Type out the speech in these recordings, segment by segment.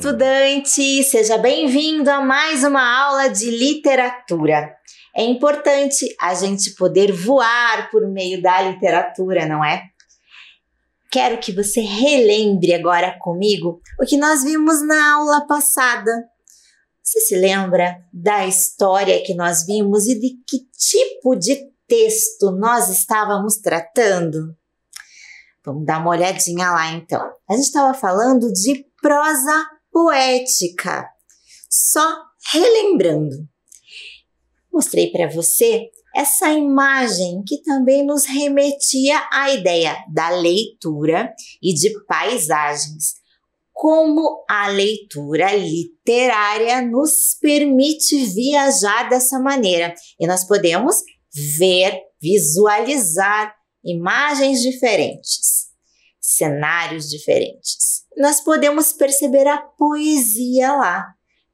estudante! Seja bem-vindo a mais uma aula de literatura. É importante a gente poder voar por meio da literatura, não é? Quero que você relembre agora comigo o que nós vimos na aula passada. Você se lembra da história que nós vimos e de que tipo de texto nós estávamos tratando? Vamos dar uma olhadinha lá então. A gente estava falando de prosa poética. Só relembrando. Mostrei para você essa imagem que também nos remetia à ideia da leitura e de paisagens. Como a leitura literária nos permite viajar dessa maneira. E nós podemos ver, visualizar imagens diferentes, cenários diferentes. Nós podemos perceber a poesia lá,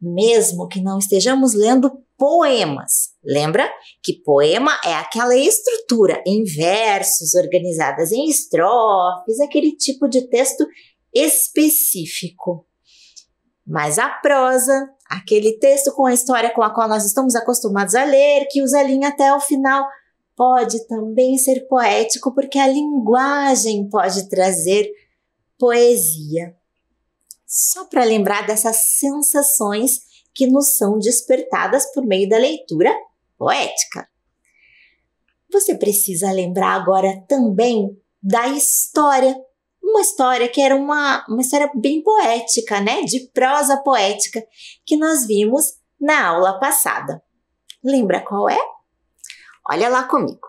mesmo que não estejamos lendo poemas. Lembra que poema é aquela estrutura em versos organizadas em estrofes, aquele tipo de texto específico. Mas a prosa, aquele texto com a história com a qual nós estamos acostumados a ler, que usa a linha até o final, pode também ser poético, porque a linguagem pode trazer poesia. Só para lembrar dessas sensações que nos são despertadas por meio da leitura poética. Você precisa lembrar agora também da história. Uma história que era uma história bem poética, né? De prosa poética, que nós vimos na aula passada. Lembra qual é? Olha lá comigo.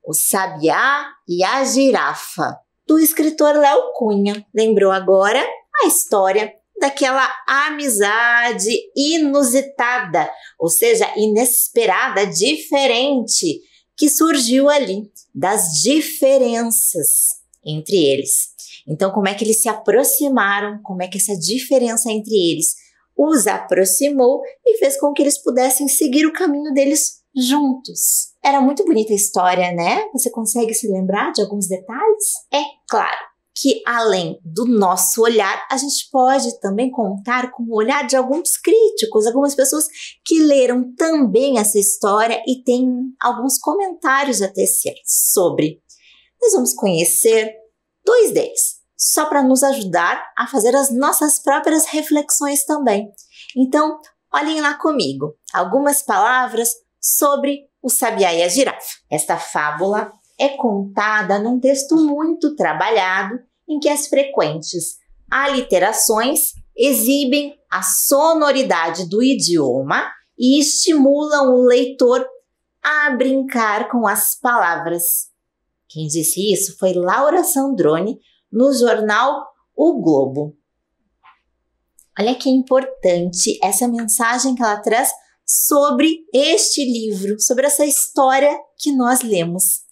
O Sabiá e a Girafa, do escritor Léo Cunha. Lembrou agora a história daquela amizade inusitada, ou seja, inesperada, diferente, que surgiu ali, das diferenças entre eles. Então, como é que eles se aproximaram, como é que essa diferença entre eles os aproximou e fez com que eles pudessem seguir o caminho deles juntos. Era muito bonita a história, né? Você consegue se lembrar de alguns detalhes? É claro que além do nosso olhar, a gente pode também contar com o olhar de alguns críticos, algumas pessoas que leram também essa história e têm alguns comentários a tecer sobre. Nós vamos conhecer dois deles, só para nos ajudar a fazer as nossas próprias reflexões também. Então, olhem lá comigo algumas palavras sobre o Sabiá e a Girafa. Esta fábula é contada num texto muito trabalhado em que as frequentes aliterações exibem a sonoridade do idioma e estimulam o leitor a brincar com as palavras. Quem disse isso foi Laura Sandrone no jornal O Globo. Olha que importante essa mensagem que ela traz sobre este livro, sobre essa história que nós lemos.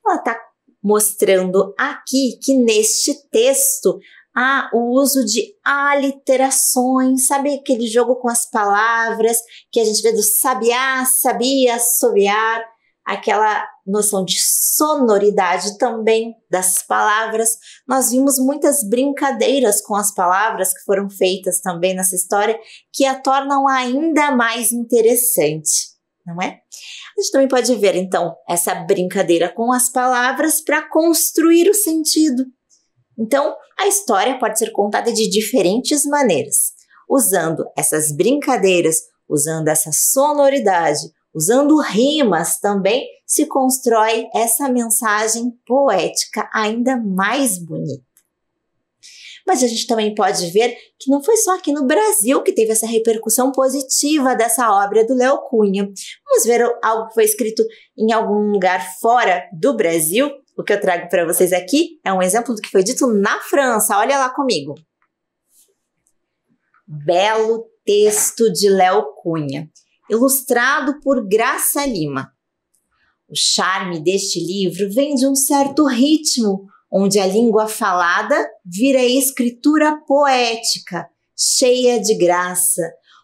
Ela está mostrando aqui que neste texto há o uso de aliterações, sabe aquele jogo com as palavras que a gente vê do sabiá, sabia, assobiar, aquela noção de sonoridade também das palavras. Nós vimos muitas brincadeiras com as palavras que foram feitas também nessa história que a tornam ainda mais interessante, não é? A gente também pode ver, então, essa brincadeira com as palavras para construir o sentido. Então, a história pode ser contada de diferentes maneiras, usando essas brincadeiras, usando essa sonoridade, usando rimas também, se constrói essa mensagem poética ainda mais bonita. Mas a gente também pode ver que não foi só aqui no Brasil que teve essa repercussão positiva dessa obra do Léo Cunha. Vamos ver algo que foi escrito em algum lugar fora do Brasil? O que eu trago para vocês aqui é um exemplo do que foi dito na França. Olha lá comigo. Belo texto de Léo Cunha, ilustrado por Graça Lima. O charme deste livro vem de um certo ritmo, onde a língua falada vira escritura poética, cheia de graça,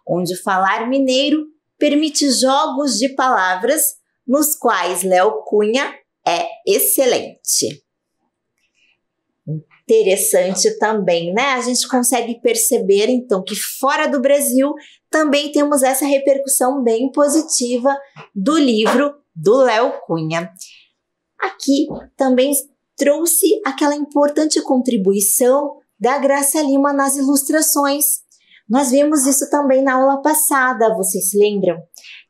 onde o falar mineiro permite jogos de palavras nos quais Léo Cunha é excelente. interessante também, né? A gente consegue perceber, então, que fora do Brasil também temos essa repercussão bem positiva do livro do Léo Cunha. Aqui também trouxe aquela importante contribuição da Graça Lima nas ilustrações. Nós vimos isso também na aula passada, vocês se lembram?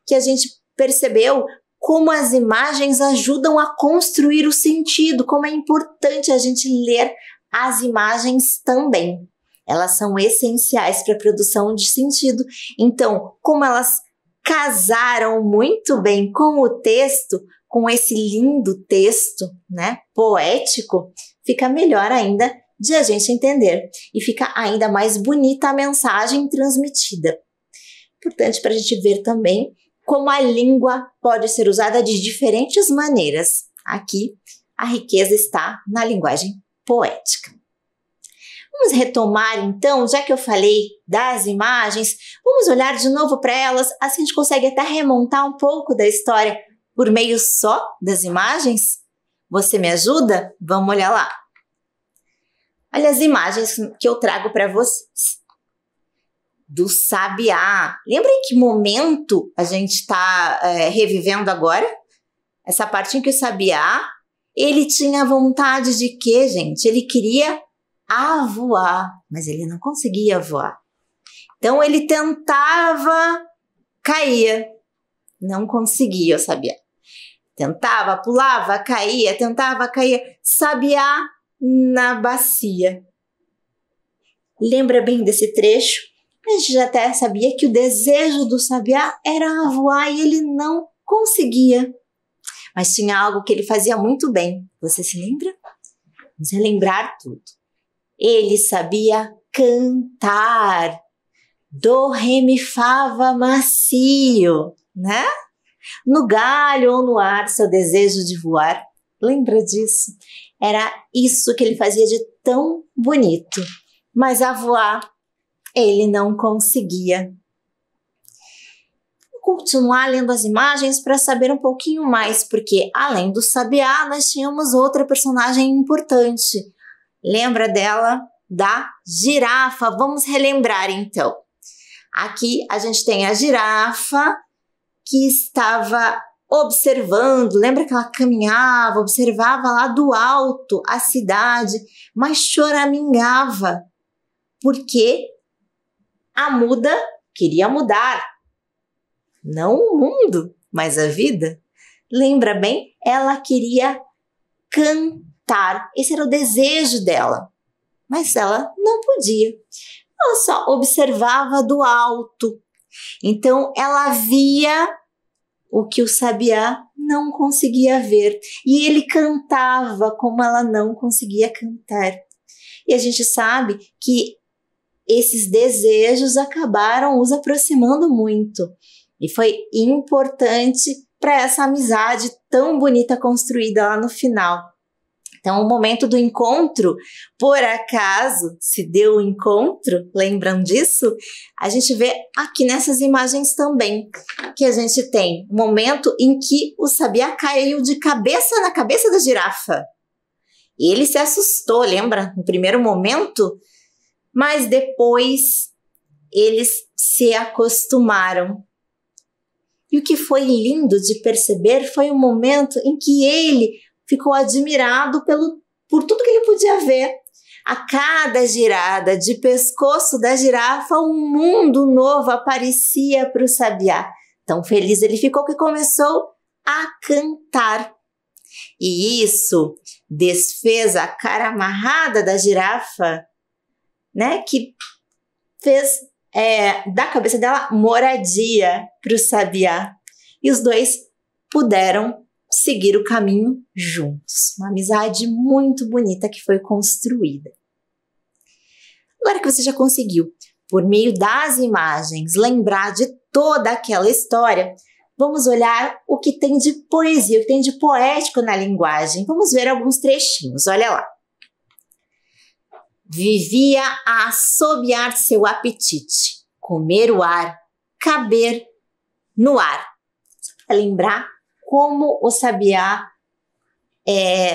Que a gente percebeu como as imagens ajudam a construir o sentido, como é importante a gente ler as imagens também. Elas são essenciais para a produção de sentido. Então, como elas casaram muito bem com o texto, com esse lindo texto, né, poético, fica melhor ainda de a gente entender e fica ainda mais bonita a mensagem transmitida. Importante para a gente ver também como a língua pode ser usada de diferentes maneiras. Aqui, a riqueza está na linguagem poética. Vamos retomar, então, já que eu falei das imagens, vamos olhar de novo para elas, assim a gente consegue até remontar um pouco da história por meio só das imagens? Você me ajuda? Vamos olhar lá. Olha as imagens que eu trago para vocês. Do sabiá. Lembra em que momento a gente está revivendo agora? Essa parte em que o sabiá, ele tinha vontade de quê, gente? Ele queria voar, mas ele não conseguia voar. Então ele tentava, caía, não conseguia o sabiá. Tentava, pulava, caía, tentava, caía. Sabiá na bacia. Lembra bem desse trecho? A gente já até sabia que o desejo do sabiá era voar e ele não conseguia. Mas tinha algo que ele fazia muito bem. Você se lembra? Vamos relembrar tudo. Ele sabia cantar. Do, ré, mi, fá, vá, macio, né? No galho ou no ar, seu desejo de voar. Lembra disso? Era isso que ele fazia de tão bonito. Mas a voar, ele não conseguia. Vou continuar lendo as imagens para saber um pouquinho mais, porque além do sabiá, nós tínhamos outra personagem importante. Lembra dela? Da girafa. Vamos relembrar então. Aqui a gente tem a girafa que estava observando, lembra que ela caminhava, observava lá do alto a cidade, mas choramingava, porque a muda queria mudar, não o mundo, mas a vida. Lembra bem? Ela queria cantar, esse era o desejo dela, mas ela não podia, ela só observava do alto. Então ela via o que o sabiá não conseguia ver. E ele cantava como ela não conseguia cantar. E a gente sabe que esses desejos acabaram os aproximando muito. E foi importante para essa amizade tão bonita construída lá no final. Então, o momento do encontro, por acaso, se deu o encontro, lembram disso? A gente vê aqui nessas imagens também, que a gente tem um momento em que o sabiá caiu de cabeça na cabeça da girafa. E ele se assustou, lembra? No primeiro momento, mas depois eles se acostumaram. E o que foi lindo de perceber foi o momento em que ele ficou admirado por tudo que ele podia ver. A cada girada de pescoço da girafa, um mundo novo aparecia para o sabiá. Tão feliz ele ficou que começou a cantar. E isso desfez a cara amarrada da girafa, né? Que fez da cabeça dela moradia para o sabiá. E os dois puderam seguir o caminho juntos. Uma amizade muito bonita que foi construída. Agora que você já conseguiu, por meio das imagens, lembrar de toda aquela história, vamos olhar o que tem de poesia, o que tem de poético na linguagem. Vamos ver alguns trechinhos, olha lá. Vivia a assobiar seu apetite, comer o ar, caber no ar. Só para lembrar como o sabiá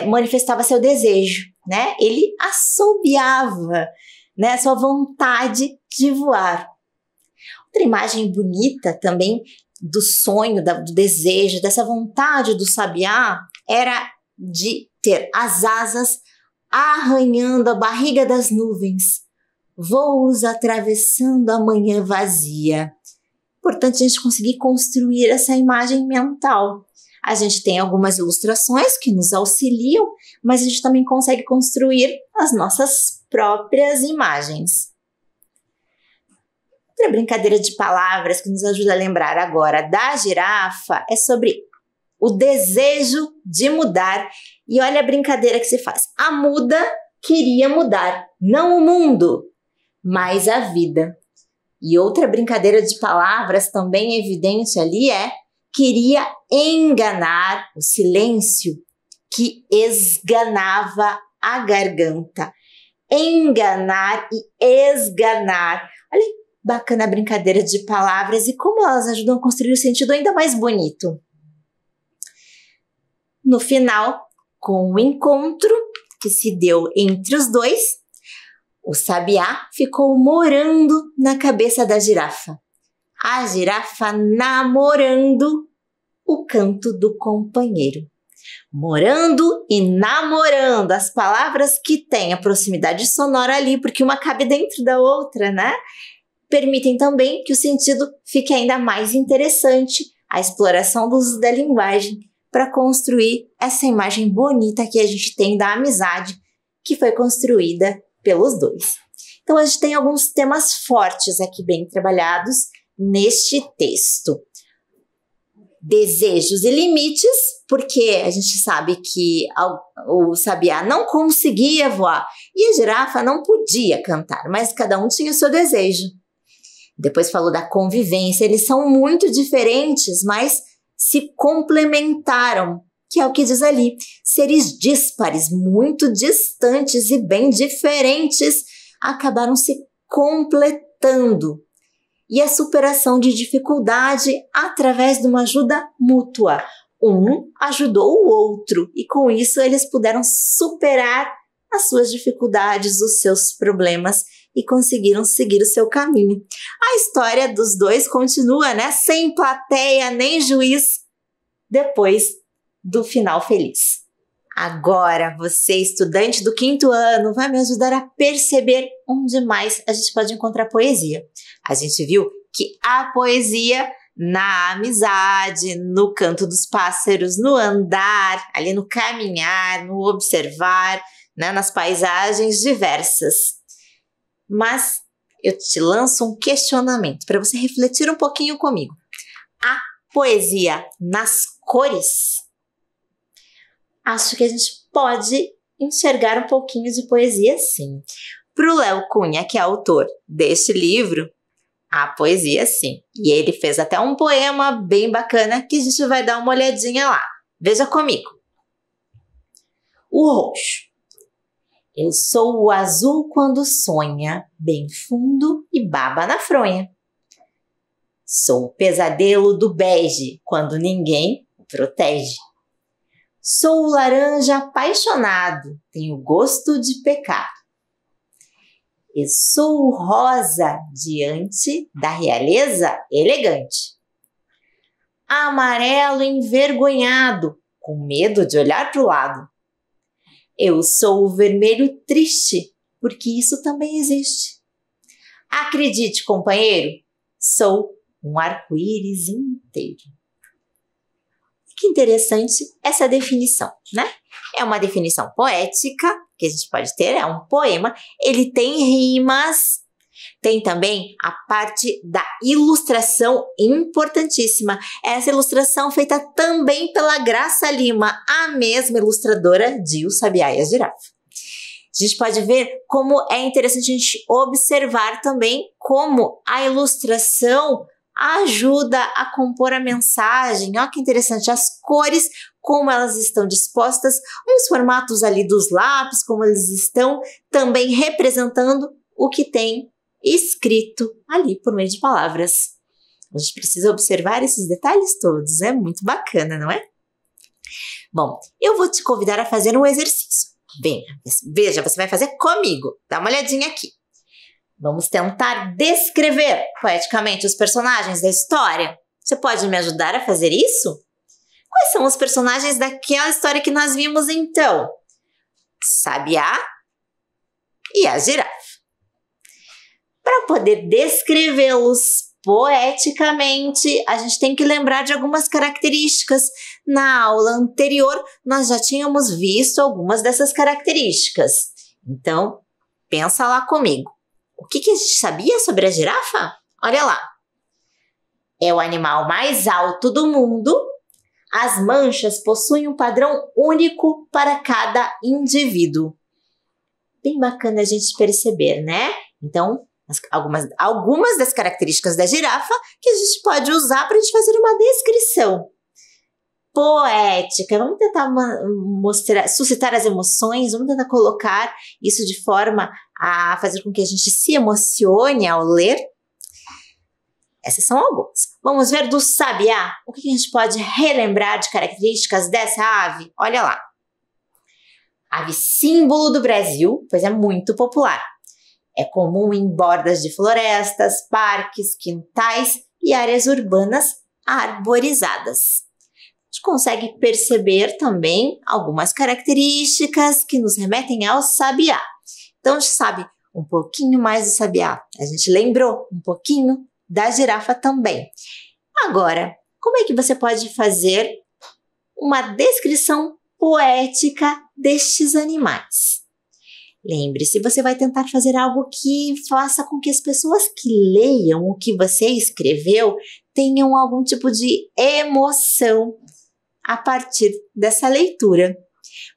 manifestava seu desejo, né? Ele assobiava, né, sua vontade de voar. Outra imagem bonita também do sonho, do desejo, dessa vontade do sabiá era de ter as asas arranhando a barriga das nuvens, voos atravessando a manhã vazia. Importante a gente conseguir construir essa imagem mental. A gente tem algumas ilustrações que nos auxiliam, mas a gente também consegue construir as nossas próprias imagens. Outra brincadeira de palavras que nos ajuda a lembrar agora da girafa é sobre o desejo de mudar. E olha a brincadeira que se faz. A muda queria mudar, não o mundo, mas a vida. E outra brincadeira de palavras também evidente ali é queria enganar o silêncio que esganava a garganta. Enganar e esganar. Olha que bacana a brincadeira de palavras e como elas ajudam a construir um sentido ainda mais bonito. No final, com o encontro que se deu entre os dois, o sabiá ficou morando na cabeça da girafa. A girafa namorando o canto do companheiro. Morando e namorando, as palavras que têm a proximidade sonora ali, porque uma cabe dentro da outra, né? Permitem também que o sentido fique ainda mais interessante, a exploração do uso da linguagem para construir essa imagem bonita que a gente tem da amizade que foi construída pelos dois. Então a gente tem alguns temas fortes aqui bem trabalhados neste texto. Desejos e limites, porque a gente sabe que o sabiá não conseguia voar e a girafa não podia cantar, mas cada um tinha o seu desejo. Depois falou da convivência, eles são muito diferentes, mas se complementaram, que é o que diz ali. Seres díspares, muito distantes e bem diferentes, acabaram se completando. E a superação de dificuldade através de uma ajuda mútua. Um ajudou o outro e com isso eles puderam superar as suas dificuldades, os seus problemas e conseguiram seguir o seu caminho. A história dos dois continua, né? Sem plateia nem juiz, depois do final feliz. Agora, você, estudante do 5º ano, vai me ajudar a perceber onde mais a gente pode encontrar poesia. A gente viu que há poesia na amizade, no canto dos pássaros, no andar, ali no caminhar, no observar, né, nas paisagens diversas. Mas eu te lanço um questionamento para você refletir um pouquinho comigo. Há poesia nas cores? Acho que a gente pode enxergar um pouquinho de poesia, sim. Para o Léo Cunha, que é autor deste livro, há poesia, sim. E ele fez até um poema bem bacana que a gente vai dar uma olhadinha lá. Veja comigo. O roxo. Eu sou o azul quando sonha, bem fundo e baba na fronha. Sou o pesadelo do bege, quando ninguém o protege. Sou o laranja apaixonado, tenho gosto de pecar. Eu sou o rosa diante da realeza elegante. Amarelo envergonhado, com medo de olhar para o lado. Eu sou o vermelho triste, porque isso também existe. Acredite, companheiro, sou um arco-íris inteiro. Que interessante essa definição, né? É uma definição poética que a gente pode ter, é um poema, ele tem rimas, tem também a parte da ilustração importantíssima. Essa ilustração feita também pela Graça Lima, a mesma ilustradora de O Sabiá e a Girafa. A gente pode ver como é interessante a gente observar também como a ilustração ajuda a compor a mensagem. Olha que interessante, as cores, como elas estão dispostas, os formatos ali dos lápis, como eles estão também representando o que tem escrito ali por meio de palavras. A gente precisa observar esses detalhes todos, é muito bacana, não é? Bom, eu vou te convidar a fazer um exercício. Veja, você vai fazer comigo. Dá uma olhadinha aqui. Vamos tentar descrever poeticamente os personagens da história. Você pode me ajudar a fazer isso? Quais são os personagens daquela história que nós vimos então? Sabiá e a girafa. Para poder descrevê-los poeticamente, a gente tem que lembrar de algumas características. Na aula anterior, nós já tínhamos visto algumas dessas características. Então, pensa lá comigo. O que a gente sabia sobre a girafa? Olha lá. É o animal mais alto do mundo. As manchas possuem um padrão único para cada indivíduo. Bem bacana a gente perceber, né? Então, algumas das características da girafa que a gente pode usar para a gente fazer uma descrição poética. Vamos tentar suscitar as emoções, vamos tentar colocar isso de forma a fazer com que a gente se emocione ao ler. Essas são algumas. Vamos ver do sabiá. O que a gente pode relembrar de características dessa ave? Olha lá. Ave símbolo do Brasil, pois é muito popular. É comum em bordas de florestas, parques, quintais e áreas urbanas arborizadas. A gente consegue perceber também algumas características que nos remetem ao sabiá. Então, a gente sabe um pouquinho mais do sabiá. A gente lembrou um pouquinho da girafa também. Agora, como é que você pode fazer uma descrição poética destes animais? Lembre-se, você vai tentar fazer algo que faça com que as pessoas que leiam o que você escreveu tenham algum tipo de emoção a partir dessa leitura.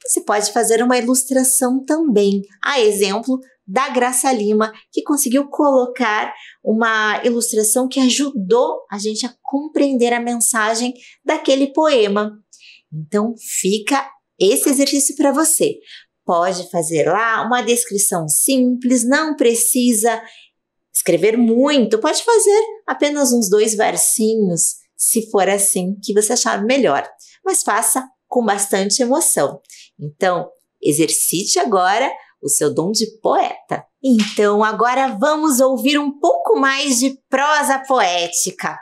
Você pode fazer uma ilustração também, a exemplo da Graça Lima, que conseguiu colocar uma ilustração que ajudou a gente a compreender a mensagem daquele poema. Então, fica esse exercício para você. Pode fazer lá uma descrição simples, não precisa escrever muito, pode fazer apenas uns 2 versinhos, se for assim que você achar melhor, mas faça com bastante emoção. Então, exercite agora o seu dom de poeta. Então, agora vamos ouvir um pouco mais de prosa poética.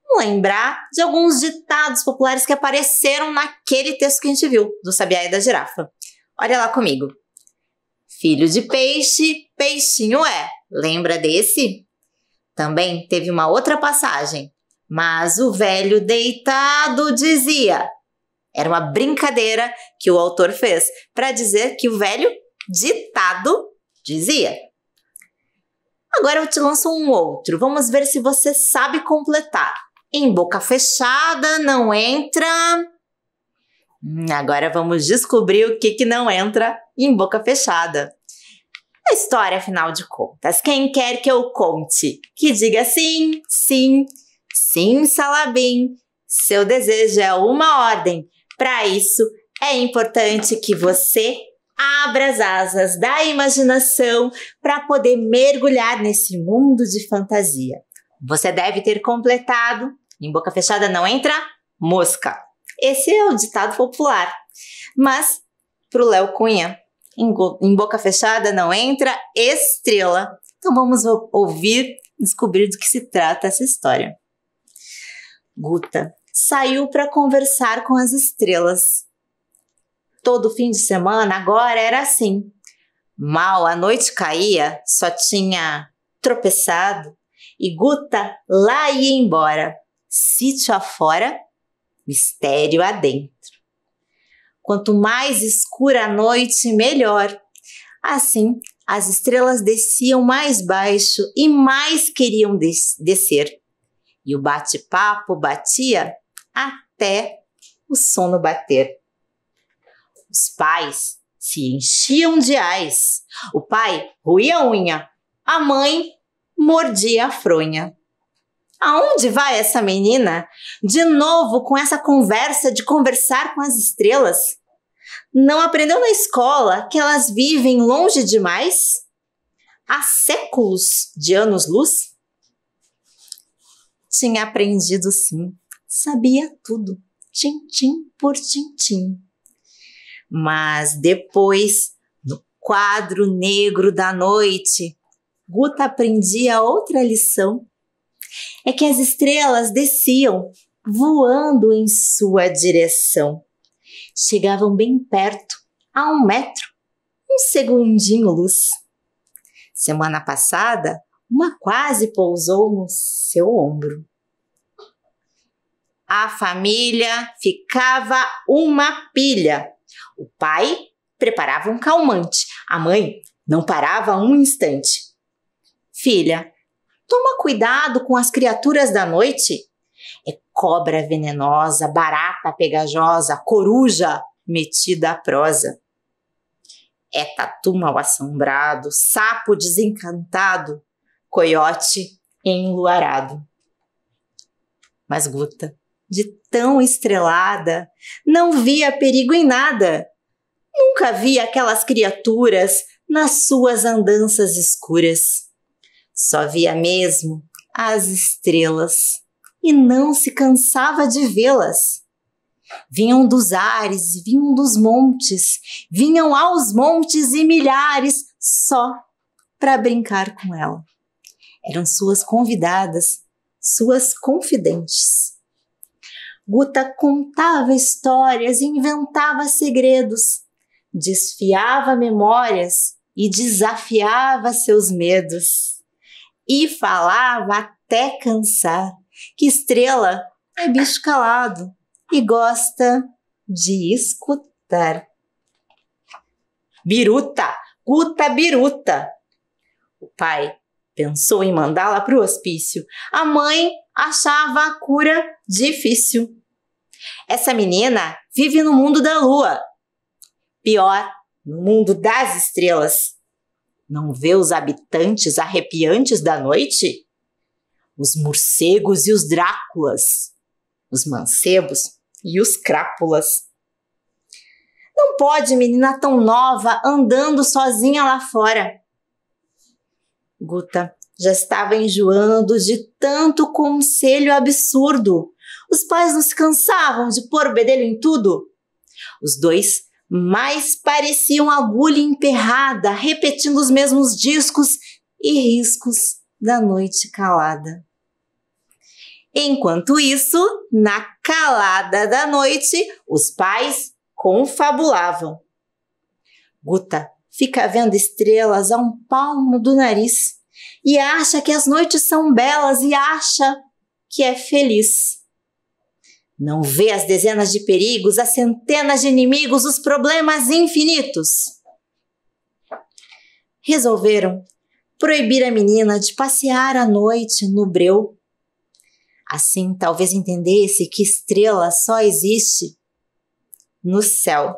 Vamos lembrar de alguns ditados populares que apareceram naquele texto que a gente viu, do sabiá e da girafa. Olha lá comigo. Filho de peixe, peixinho é. Lembra desse? Também teve uma outra passagem. Mas o velho deitado dizia. Era uma brincadeira que o autor fez para dizer que o velho ditado dizia. Agora eu te lanço um outro. Vamos ver se você sabe completar. Em boca fechada não entra... Agora vamos descobrir o que não entra em boca fechada. A história, afinal de contas, quem quer que eu conte? Que diga sim, sim, sim, Salabim. Seu desejo é uma ordem. Para isso, é importante que você abra as asas da imaginação para poder mergulhar nesse mundo de fantasia. Você deve ter completado. Em boca fechada não entra mosca. Esse é o ditado popular. Mas, para o Léo Cunha, em boca fechada não entra estrela. Então vamos ouvir, descobrir do que se trata essa história. Guta saiu para conversar com as estrelas. Todo fim de semana agora era assim. Mal a noite caía, só tinha tropeçado e Guta lá ia embora. Sítio afora, mistério adentro. Quanto mais escura a noite, melhor. Assim, as estrelas desciam mais baixo e mais queriam descer. E o bate-papo batia até o sono bater. Os pais se enchiam de ais. O pai roía a unha, a mãe mordia a fronha. Aonde vai essa menina? De novo com essa conversa de conversar com as estrelas? Não aprendeu na escola que elas vivem longe demais? Há séculos de anos-luz? Tinha aprendido sim, sabia tudo, tintim por tintim. Mas depois, no quadro negro da noite, Guta aprendia outra lição. É que as estrelas desciam, voando em sua direção. Chegavam bem perto, a 1 metro, um segundinho luz. Semana passada, uma quase pousou no seu ombro. A família ficava uma pilha. O pai preparava um calmante. A mãe não parava um instante. Filha, toma cuidado com as criaturas da noite. É cobra venenosa, barata pegajosa, coruja metida à prosa. É tatu mal-assombrado, sapo desencantado, coiote enluarado. Mas Guta, de tão estrelada, não via perigo em nada. Nunca via aquelas criaturas nas suas andanças escuras. Só via mesmo as estrelas e não se cansava de vê-las. Vinham dos ares, vinham dos montes, vinham aos montes e milhares só para brincar com ela. Eram suas convidadas, suas confidentes. Guta contava histórias e inventava segredos, desfiava memórias e desafiava seus medos. E falava até cansar que estrela é bicho calado e gosta de escutar. Biruta, Guta biruta. O pai pensou em mandá-la para o hospício. A mãe achava a cura difícil. Essa menina vive no mundo da lua. Pior, no mundo das estrelas. Não vê os habitantes arrepiantes da noite? Os morcegos e os Dráculas, os mancebos e os crápulas. Não pode menina tão nova andando sozinha lá fora. Guta já estava enjoando de tanto conselho absurdo. Os pais não se cansavam de pôr o bedelho em tudo. Os dois mais pareciam agulha emperrada, repetindo os mesmos discos e riscos da noite calada. Enquanto isso, na calada da noite, os pais confabulavam. Guta fica vendo estrelas a um palmo do nariz e acha que as noites são belas e acha que é feliz. Não vê as dezenas de perigos, as centenas de inimigos, os problemas infinitos. Resolveram proibir a menina de passear à noite no breu. Assim, talvez entendesse que estrela só existe no céu.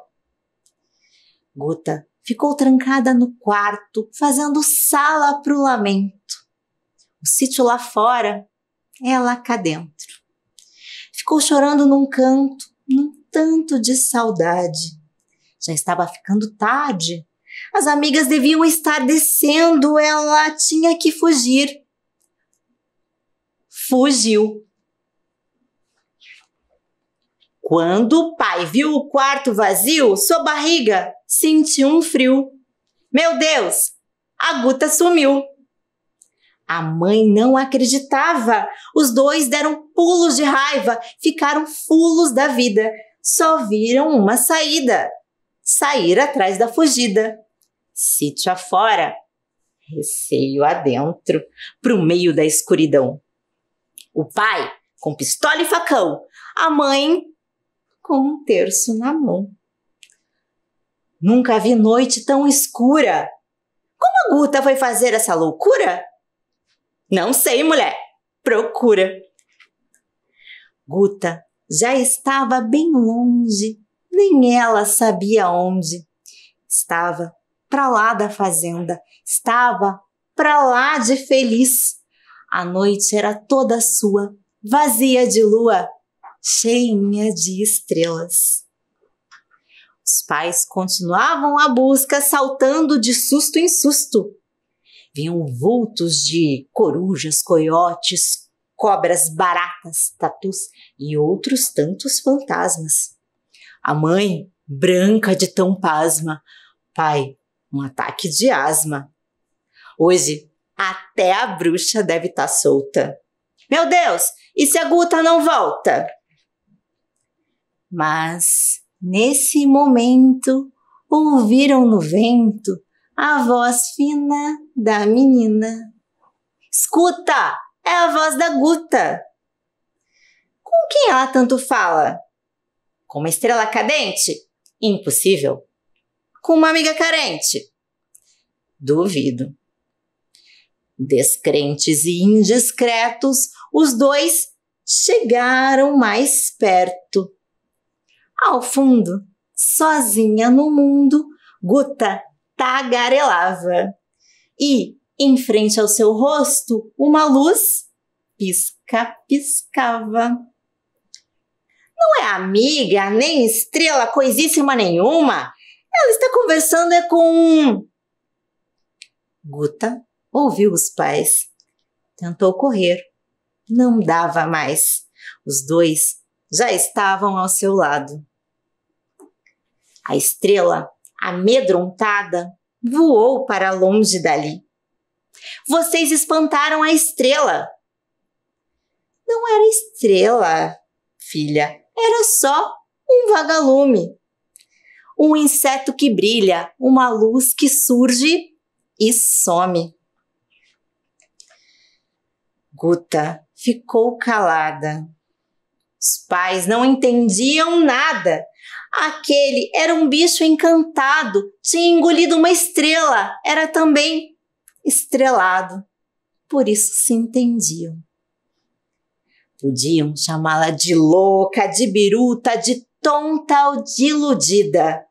Guta ficou trancada no quarto, fazendo sala para o lamento. O sítio lá fora, ela cá dentro. Ficou chorando num canto, num tanto de saudade. Já estava ficando tarde. As amigas deviam estar descendo, ela tinha que fugir. Fugiu. Quando o pai viu o quarto vazio, sua barriga sentiu um frio. Meu Deus, a Guta sumiu. A mãe não acreditava. Os dois deram pulos de raiva, ficaram fulos da vida. Só viram uma saída. Sair atrás da fugida. Sítio afora, receio adentro, pro meio da escuridão. O pai com pistola e facão, a mãe com um terço na mão. Nunca vi noite tão escura. Como a Guta foi fazer essa loucura? Não sei, mulher. Procura. Guta já estava bem longe, nem ela sabia onde. Estava para lá da fazenda, estava para lá de feliz. A noite era toda sua, vazia de lua, cheia de estrelas. Os pais continuavam a busca, saltando de susto em susto. Vinham vultos de corujas, coiotes, cobras, baratas, tatus e outros tantos fantasmas. A mãe branca de tão pasma. Pai, um ataque de asma. Hoje, até a bruxa deve estar solta. Meu Deus, e se a Guta não volta? Mas, nesse momento, ouviram no vento a voz fina da menina. Escuta, é a voz da Guta. Com quem ela tanto fala? Com uma estrela cadente? Impossível. Com uma amiga carente? Duvido. Descrentes e indiscretos, os dois chegaram mais perto. Ao fundo, sozinha no mundo, Guta tagarelava. E, em frente ao seu rosto, uma luz pisca-piscava. Não é amiga, nem estrela, coisíssima nenhuma. Ela está conversando com... Guta ouviu os pais. Tentou correr. Não dava mais. Os dois já estavam ao seu lado. A estrela, amedrontada, voou para longe dali. Vocês espantaram a estrela. Não era estrela, filha. Era só um vagalume. Um inseto que brilha, uma luz que surge e some. Guta ficou calada. Os pais não entendiam nada. Aquele era um bicho encantado, tinha engolido uma estrela, era também estrelado. Por isso se entendiam. Podiam chamá-la de louca, de biruta, de tonta ou de iludida.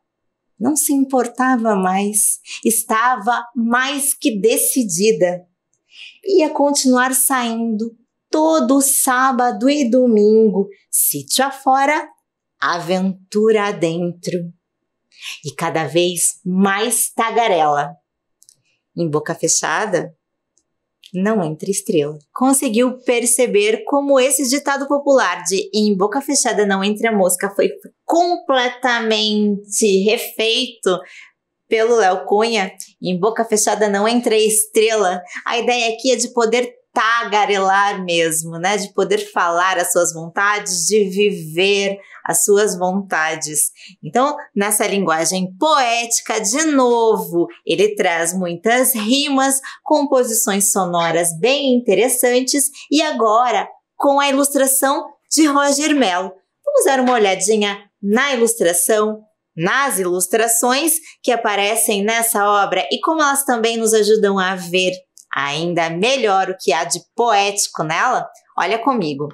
Não se importava mais, estava mais que decidida. Ia continuar saindo todo sábado e domingo, sítio afora, aventura adentro. E cada vez mais tagarela. Em boca fechada, não entra estrela. Conseguiu perceber como esse ditado popular de em boca fechada não entra mosca foi completamente refeito pelo Léo Cunha? Em boca fechada não entra estrela. A ideia aqui é de poder tagarelar mesmo, né? De poder falar as suas vontades, de viver as suas vontades. Então, nessa linguagem poética, de novo, ele traz muitas rimas, composições sonoras bem interessantes e agora com a ilustração de Roger Mello. Vamos dar uma olhadinha na ilustração, nas ilustrações que aparecem nessa obra e como elas também nos ajudam a ver ainda melhor o que há de poético nela. Olha comigo.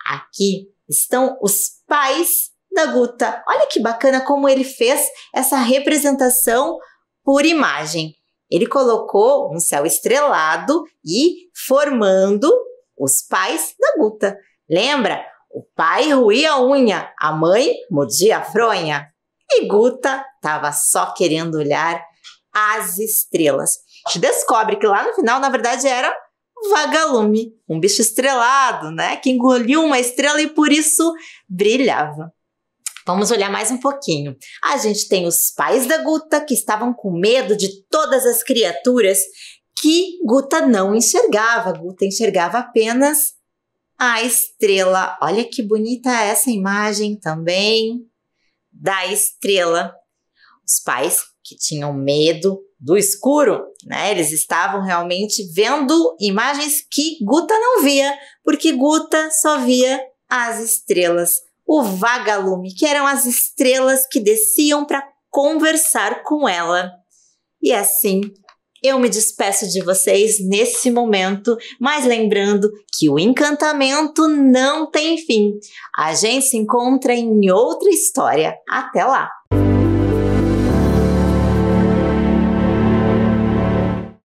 Aqui estão os pais da Guta. Olha que bacana como ele fez essa representação por imagem. Ele colocou um céu estrelado e formando os pais da Guta. Lembra? O pai ruía a unha, a mãe mordia a fronha. E Guta estava só querendo olhar as estrelas. A gente descobre que lá no final, na verdade, era vagalume, um bicho estrelado, né? Que engoliu uma estrela e por isso brilhava. Vamos olhar mais um pouquinho. A gente tem os pais da Guta que estavam com medo de todas as criaturas que Guta não enxergava. Guta enxergava apenas a estrela. Olha que bonita essa imagem também da estrela. Os pais que tinham medo do escuro, né? Eles estavam realmente vendo imagens que Guta não via, porque Guta só via as estrelas. O vagalume, que eram as estrelas que desciam para conversar com ela. E assim, eu me despeço de vocês nesse momento, mas lembrando que o encantamento não tem fim. A gente se encontra em outra história. Até lá!